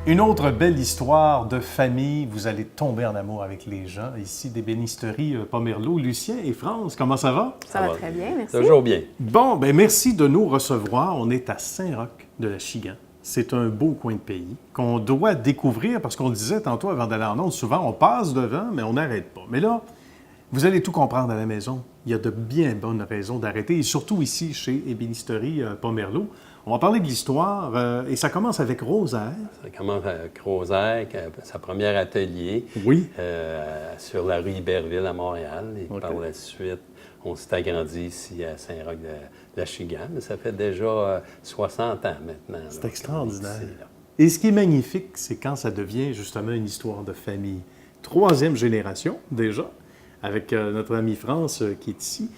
Une autre belle histoire de famille. Vous allez tomber en amour avec les gens. Ici, d'ébénisterie Pomerleau. Lucien et France, comment ça va? Ça va très bien, merci. Toujours bien. Bon, ben merci de nous recevoir. On est à Saint-Roch de la Chigan. C'est un beau coin de pays qu'on doit découvrir parce qu'on le disait tantôt avant d'aller en onde, souvent on passe devant, mais on n'arrête pas. Mais là, vous allez tout comprendre à la maison. Il y a de bien bonnes raisons d'arrêter, et surtout ici, chez ébénisterie Pomerleau. On va parler de l'histoire, et ça commence avec Rosaire. Ça commence avec Rosaire, sa première atelier, Oui. sur la rue Iberville à Montréal. Et OK. par la suite, on s'est agrandi ici à Saint-Roch de la Chigan. Mais ça fait déjà 60 ans maintenant. C'est là, extraordinaire. qu'on est ici, là. Et ce qui est magnifique, c'est quand ça devient justement une histoire de famille. Troisième génération, déjà, avec notre amie France qui est ici.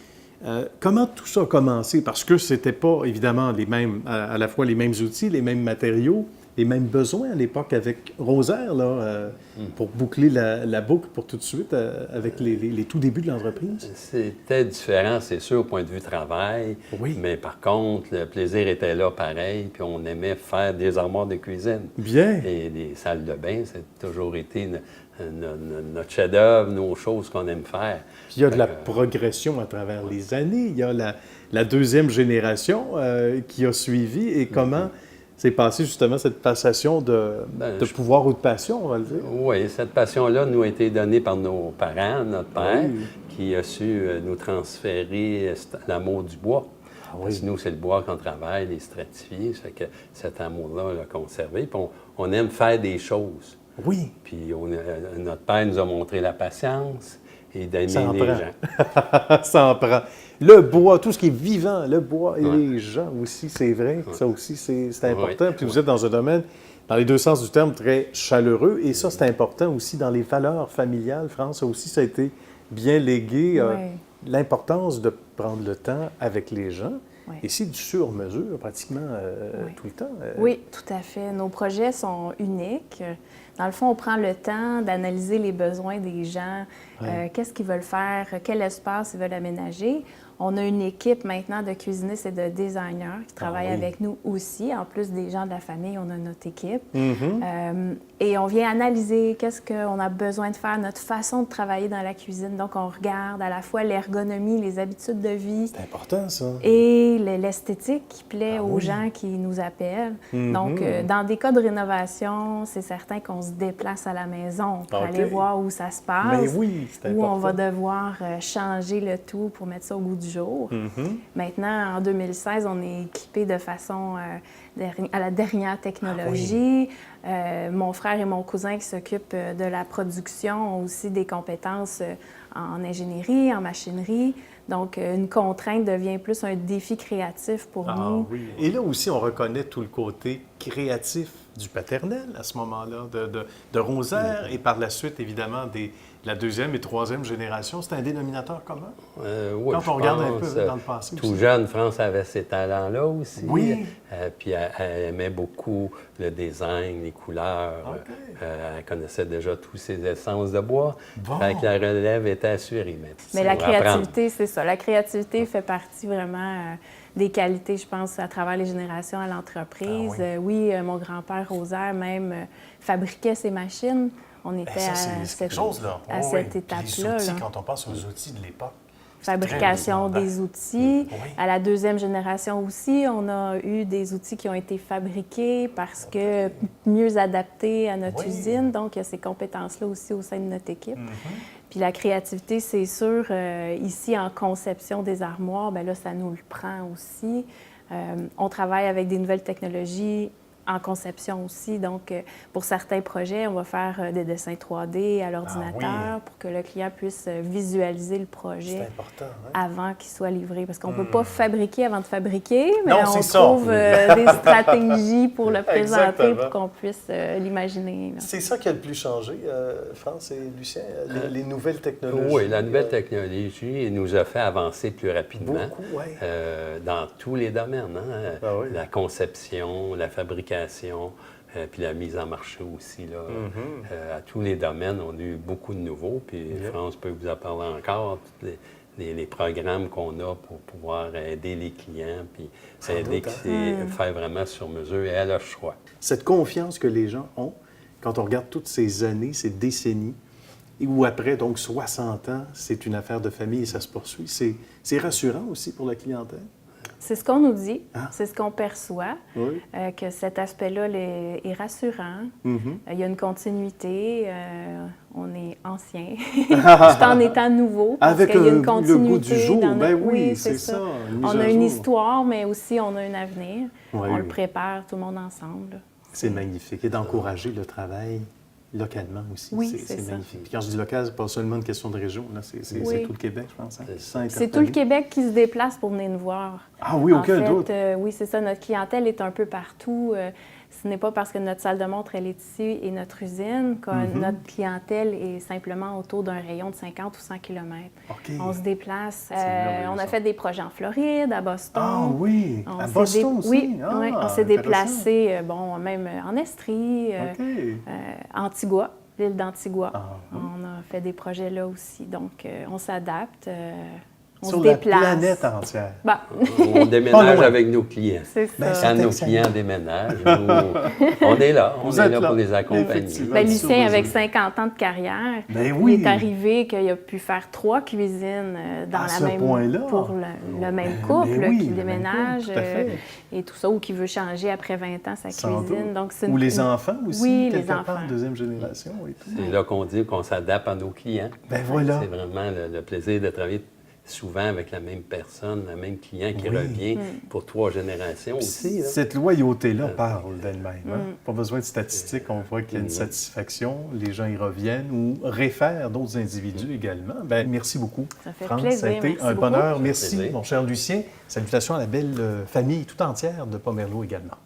Comment tout ça a commencé? Parce que c'était pas, évidemment, les mêmes, à la fois les mêmes outils, les mêmes matériaux, les mêmes besoins à l'époque avec Rosaire, là, pour boucler la boucle pour tout de suite, avec les tout débuts de l'entreprise. C'était différent, c'est sûr, au point de vue travail. Oui. Mais par contre, le plaisir était là pareil. Puis on aimait faire des armoires de cuisine. Bien. Et des salles de bain, ça a toujours été notre chef-d'œuvre, nos choses qu'on aime faire. Puis il y a de la progression à travers les années. Il y a la deuxième génération qui a suivi. Et comment s'est passée justement cette passation de pouvoir ou de passion, on va le dire? Oui, cette passion-là nous a été donnée par nos parents, notre père, Oui. qui a su nous transférer l'amour du bois. Parce que nous, c'est le bois qu'on travaille, les stratifiés. Ça fait que cet amour-là, on l'a conservé. Puis on aime faire des choses. Oui. Puis notre père nous a montré la patience et d'aimer Ça en les prend. gens. Ça en prend. Le bois, tout ce qui est vivant, le bois et les gens aussi, c'est vrai. Ça aussi, c'est important. Puis vous êtes dans un domaine, dans les deux sens du terme, très chaleureux. Et ça, c'est important aussi dans les valeurs familiales. France, ça aussi, ça a été bien légué. L'importance de prendre le temps avec les gens. Oui. Et c'est du sur-mesure pratiquement tout le temps. Oui, tout à fait. Nos projets sont uniques. Dans le fond, on prend le temps d'analyser les besoins des gens, qu'est-ce qu'ils veulent faire, quel espace ils veulent aménager. On a une équipe maintenant de cuisinistes et de designers qui travaillent avec nous aussi. En plus des gens de la famille, on a notre équipe. Et on vient analyser qu'est-ce qu'on a besoin de faire, notre façon de travailler dans la cuisine. Donc, on regarde à la fois l'ergonomie, les habitudes de vie. C'est important, ça. Et l'esthétique qui plaît aux gens qui nous appellent. Donc, dans des cas de rénovation, c'est certain qu'on se déplace à la maison pour aller voir où ça se passe. Mais oui, c'est important. Où on va devoir changer le tout pour mettre ça au goût du jour. Maintenant, en 2016, on est équipé de façon à la dernière technologie. Mon frère et mon cousin qui s'occupent de la production ont aussi des compétences en ingénierie, en machinerie. Donc, une contrainte devient plus un défi créatif pour nous. Oui. Et là aussi, on reconnaît tout le côté créatif du paternel à ce moment-là, de Rosaire, et par la suite, évidemment, de la deuxième et troisième génération. C'est un dénominateur commun? Oui, Quand on regarde un peu dans le passé tout aussi. jeune, France avait ces talents-là aussi. Oui. Puis elle aimait beaucoup le design, les couleurs. Elle connaissait déjà toutes ses essences de bois. Bon. Fait que la relève était assurée. Mais la créativité, c'est ça. La créativité fait partie vraiment des qualités, je pense, à travers les générations à l'entreprise. Oui, mon grand-père Rosaire même fabriquait ses machines. On était à cette étape-là. Les outils, quand on pense aux outils de l'époque. Fabrication des outils. À la deuxième génération aussi, on a eu des outils qui ont été fabriqués parce que mieux adaptés à notre usine. Donc, il y a ces compétences-là aussi au sein de notre équipe. Puis la créativité, c'est sûr, ici, en conception des armoires, bien là, ça nous le prend aussi. On travaille avec des nouvelles technologies en conception aussi. Donc, pour certains projets, on va faire des dessins 3D à l'ordinateur pour que le client puisse visualiser le projet avant qu'il soit livré. Parce qu'on ne peut pas fabriquer avant de fabriquer, mais on trouve des stratégies pour le présenter pour qu'on puisse l'imaginer. C'est ça qui a le plus changé, France et Lucien, les nouvelles technologies. Oui, la nouvelle technologie nous a fait avancer plus rapidement. Beaucoup, dans tous les domaines. La conception, la fabrication, puis la mise en marché aussi. Là, à tous les domaines, on a eu beaucoup de nouveaux. Puis France peut vous en parler encore. les programmes qu'on a pour pouvoir aider les clients, puis Sans aider, doute, faire vraiment sur mesure et à leur choix. Cette confiance que les gens ont, quand on regarde toutes ces années, ces décennies, et où après, donc 60 ans, c'est une affaire de famille et ça se poursuit, c'est rassurant aussi pour la clientèle? C'est ce qu'on nous dit, Ah. c'est ce qu'on perçoit, Oui. que cet aspect-là est rassurant. Mhm. Il y a une continuité, on est ancien, tout en étant nouveau, parce Avec qu'il y a une le continuité. goût du jour, dans ben notre- oui, c'est ça. une mise On à a une jour. histoire, mais aussi on a un avenir. Oui, On le oui. prépare tout le monde ensemble. C'est magnifique. Et d'encourager le travail localement aussi. Oui, c'est c'est ça. magnifique. Puis quand je dis local, c'est pas seulement une question de région, là, c'est Oui. tout le Québec, je pense. Hein, qui sont C'est tout le interpellés. Québec qui se déplace pour venir nous voir. Ah oui, aucun En fait, doute. oui, c'est ça. Notre clientèle est un peu partout. Ce n'est pas parce que notre salle de montre, elle est ici et notre usine que Mhm. notre clientèle est simplement autour d'un rayon de 50 ou 100 km. OK. On se déplace. merveilleux, On a ça. fait des projets en Floride, à Boston. Ah oui, On à s'est Boston aussi? Oui, Ah, oui, on s'est intéressant. déplacé, même en Estrie, OK. Antigua, l'île d'Antigua. Ah, oui. On a fait des projets là aussi. Donc, on s'adapte, on Sur se la déplace. planète entière. Bah, On déménage loin. avec nos clients. c'est Ben, ça. Quand nos excellent. clients déménagent, nous, on est là. On Vous est êtes là là, pour les accompagner. effectivement. Ben, Sur Lucien, avec mesure. 50 ans de carrière, Ben oui. il est arrivé qu'il a pu faire 3 cuisines dans À la ce même point-là. pour le même Ben couple oui, qui le même déménage couple, tout à fait. et tout ça, ou qui veut changer après 20 ans sa Sans cuisine. doute. Donc, c'est Ou les enfants aussi, Oui, quelque les part, enfants. deuxième génération et tout. C'est là qu'on dit qu'on s'adapte à nos clients. Ben voilà. C'est vraiment le plaisir de travailler souvent avec la même personne, le même client qui Oui. revient pour 3 générations aussi. Là. Cette loyauté-là parle d'elle-même. Hein? Pas besoin de statistiques, on voit qu'il y a une Oui. satisfaction, les gens y reviennent ou réfèrent d'autres individus également. Ben, merci beaucoup. Ça fait France, plaisir, ça a été merci un beaucoup. bonheur. Ça fait Merci, plaisir. mon cher Lucien. Salutations à la belle famille tout entière de Pomerleau également.